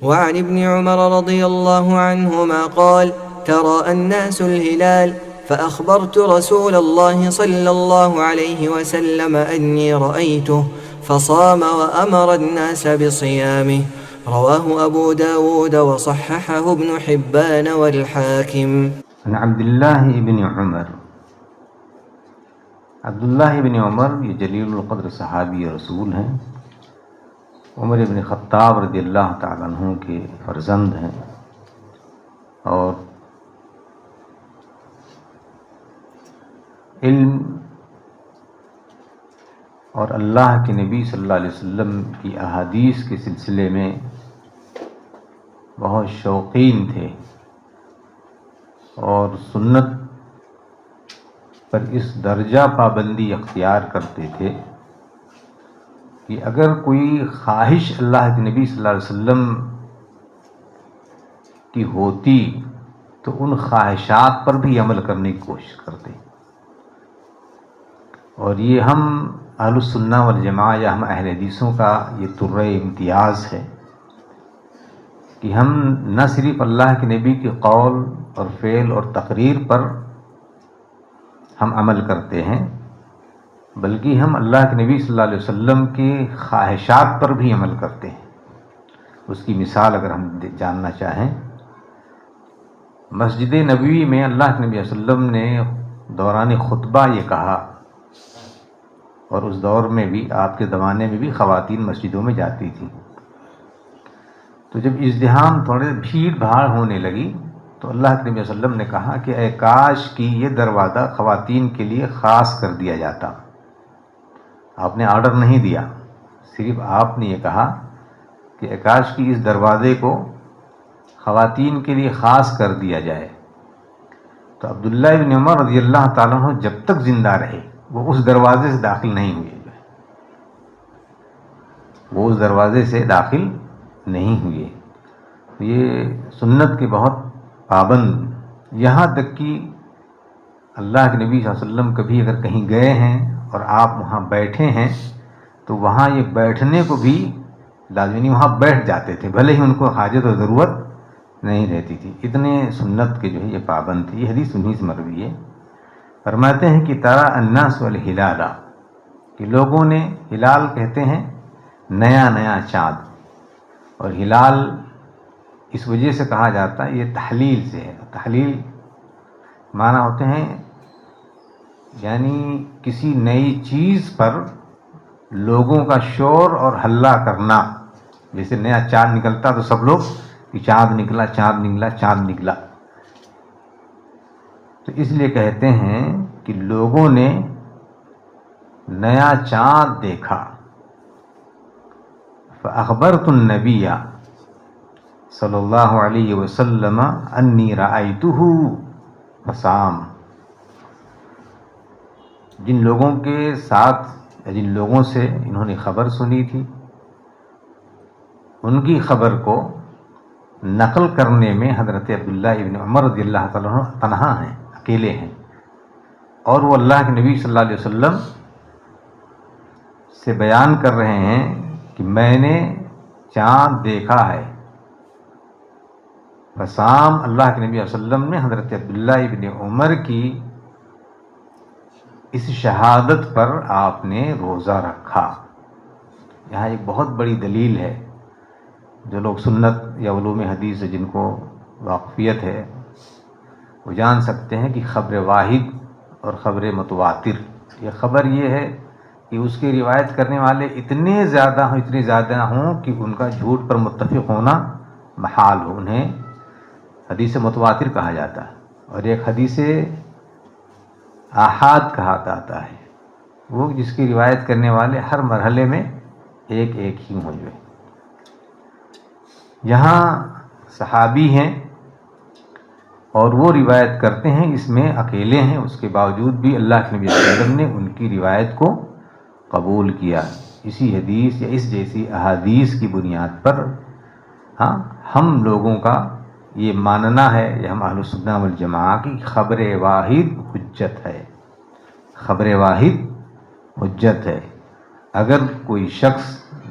وعن ابن عمر رضي الله عنهما قال ترى الناس الهلال فأخبرت رسول الله صلى الله عليه وسلم أني رأيته فصام وأمر الناس بصيامه. رواه أبو داود وصححه ابن حبان والحاكم. عن عبداللہ ابن عمر، عبداللہ ابن عمر یہ جلیل القدر صحابی رسول ہیں، عمر ابن خطاب رضی اللہ تعالیٰ عنہ کے فرزند ہیں، اور علم اور اللہ کے نبی صلی اللہ علیہ وسلم کی احادیث کے سلسلے میں بہت شوقین تھے، اور سنت پر اس درجہ پابندی اختیار کرتے تھے کہ اگر کوئی خواہش اللہ کے نبی صلی اللہ علیہ وسلم کی ہوتی تو ان خواہشات پر بھی عمل کرنے کی کوشش کرتے، اور یہ ہم اہل السنہ والجماعہ یا ہم اہل حدیثوں کا یہ طرۂ امتیاز ہے کہ ہم نہ صرف اللہ کے نبی کے قول اور فعل اور تقریر پر ہم عمل کرتے ہیں، بلکہ ہم اللہ کے نبی صلی اللہ علیہ وسلم کے خواہشات پر بھی عمل کرتے ہیں۔ اس کی مثال اگر ہم جاننا چاہیں، مسجد نبوی میں اللہ کے نبی صلی اللہ علیہ وسلم نے دوران خطبہ یہ کہا، اور اس دور میں بھی آپ کے زمانے میں بھی خواتین مسجدوں میں جاتی تھیں، تو جب ازدحام تھوڑے بھیڑ بھاڑ ہونے لگی تو اللہ کے نبی صلی اللہ علیہ وسلم نے کہا کہ اے کاش کی یہ دروازہ خواتین کے لیے خاص کر دیا جاتا۔ آپ نے آرڈر نہیں دیا، صرف آپ نے یہ کہا کہ اے کاش کی اس دروازے کو خواتین کے لیے خاص کر دیا جائے۔ تو عبداللہ ابن عمر رضی اللہ تعالیٰ عنہ جب تک زندہ رہے وہ اس دروازے سے داخل نہیں ہوئے، وہ اس دروازے سے داخل نہیں ہوئے۔ یہ سنت کے بہت پابند، یہاں تک کہ اللہ کے نبی صلی اللہ علیہ وسلم کبھی اگر کہیں گئے ہیں اور آپ وہاں بیٹھے ہیں تو وہاں یہ بیٹھنے کو بھی لازمی وہاں بیٹھ جاتے تھے، بھلے ہی ان کو حاجت اور ضرورت نہیں رہتی تھی، اتنے سنت کے جو ہے یہ پابند تھی۔ یہ حدیث انہی سے مروی ہے۔ فرماتے ہیں کہ ترى الناس والہلال، کہ لوگوں نے، ہلال کہتے ہیں نیا نیا چاند، اور ہلال اس وجہ سے کہا جاتا ہے، یہ تحلیل سے ہے۔ تحلیل معنی ہوتے ہیں یعنی کسی نئی چیز پر لوگوں کا شور اور ہلہ کرنا، جیسے نیا چاند نکلتا تو سب لوگ کہ چاند نکلا چاند نکلا چاند نکلا، تو اس لیے کہتے ہیں کہ لوگوں نے نیا چاند دیکھا۔ فأخبرت النبی صلی اللہ علیہ وسلم انی رأیتہ فصام، جن لوگوں کے ساتھ یا جن لوگوں سے انہوں نے خبر سنی تھی، ان کی خبر کو نقل کرنے میں حضرت عبداللہ ابن عمر رضی اللہ تعالیٰ عنہ تنہا ہیں، اکیلے ہیں، اور وہ اللہ کے نبی صلی اللہ علیہ وسلم سے بیان کر رہے ہیں کہ میں نے چاند دیکھا ہے۔ فصام، اللہ کے نبی صلی اللہ علیہ وسلم نے حضرت عبداللہ ابن عمر کی اس شہادت پر آپ نے روزہ رکھا۔ یہاں ایک بہت بڑی دلیل ہے، جو لوگ سنت یا علوم حدیث سے جن کو واقفیت ہے وہ جان سکتے ہیں کہ خبر واحد اور خبر متواتر، یہ خبر یہ ہے کہ اس کی روایت کرنے والے اتنے زیادہ ہوں کہ ان کا جھوٹ پر متفق ہونا محال ہو، انہیں حدیث متواتر کہا جاتا ہے، اور ایک حدیث آحاد کہا جاتا ہے، وہ جس کی روایت کرنے والے ہر مرحلے میں ایک ایک ہی ہوں۔ جو یہاں صحابی ہیں اور وہ روایت کرتے ہیں، اس میں اکیلے ہیں، اس کے باوجود بھی اللہ کے نبی صلی اللہ علیہ وسلم نے ان کی روایت کو قبول کیا۔ اسی حدیث یا اس جیسی احادیث کی بنیاد پر ہم لوگوں کا یہ ماننا ہے، یہ ہم اہل السنہ والجماعہ کی خبر واحد حجت ہے، خبر واحد حجت ہے۔ اگر کوئی شخص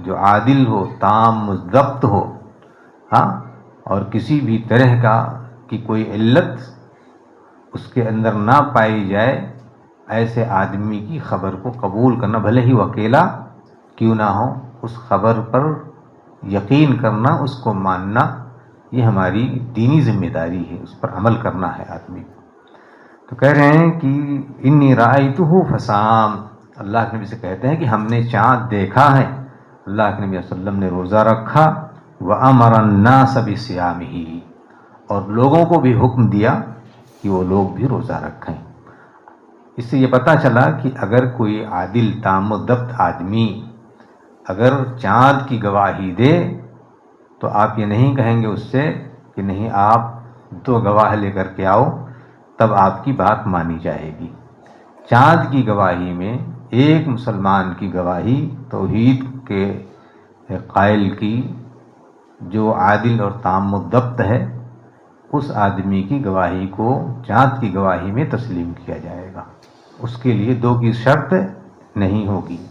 جو عادل ہو، تام ضبط ہو، ہاں، اور کسی بھی طرح کی کوئی علت اس کے اندر نہ پائی جائے، ایسے آدمی کی خبر کو قبول کرنا، بھلے ہی وہ اکیلا کیوں نہ ہو، اس خبر پر یقین کرنا، اس کو ماننا، یہ ہماری دینی ذمہ داری ہے، اس پر عمل کرنا ہے آدمی کو۔ تو کہہ رہے ہیں کہ انی رأیتہ فصام، اللہ کے نبی سے کہتے ہیں کہ ہم نے چاند دیکھا ہے، اللہ کے نبی صلی اللہ علیہ وسلم نے روزہ رکھا، وَأَمَرَ النَّاسَ بِصِيَامِهِ، اور لوگوں کو بھی حکم دیا کہ وہ لوگ بھی روزہ رکھیں۔ اس سے یہ پتہ چلا کہ اگر کوئی عادل تام و ضبط آدمی اگر چاند کی گواہی دے تو آپ یہ نہیں کہیں گے اس سے کہ نہیں آپ 2 گواہ لے کر کے آؤ تب آپ کی بات مانی جائے گی۔ چاند کی گواہی میں ایک مسلمان کی گواہی توحید کے قائل کی، جو عادل اور تام و ضبط ہے، اس آدمی کی گواہی کو چاند کی گواہی میں تسلیم کیا جائے گا، اس کے لیے 2 کی شرط نہیں ہوگی۔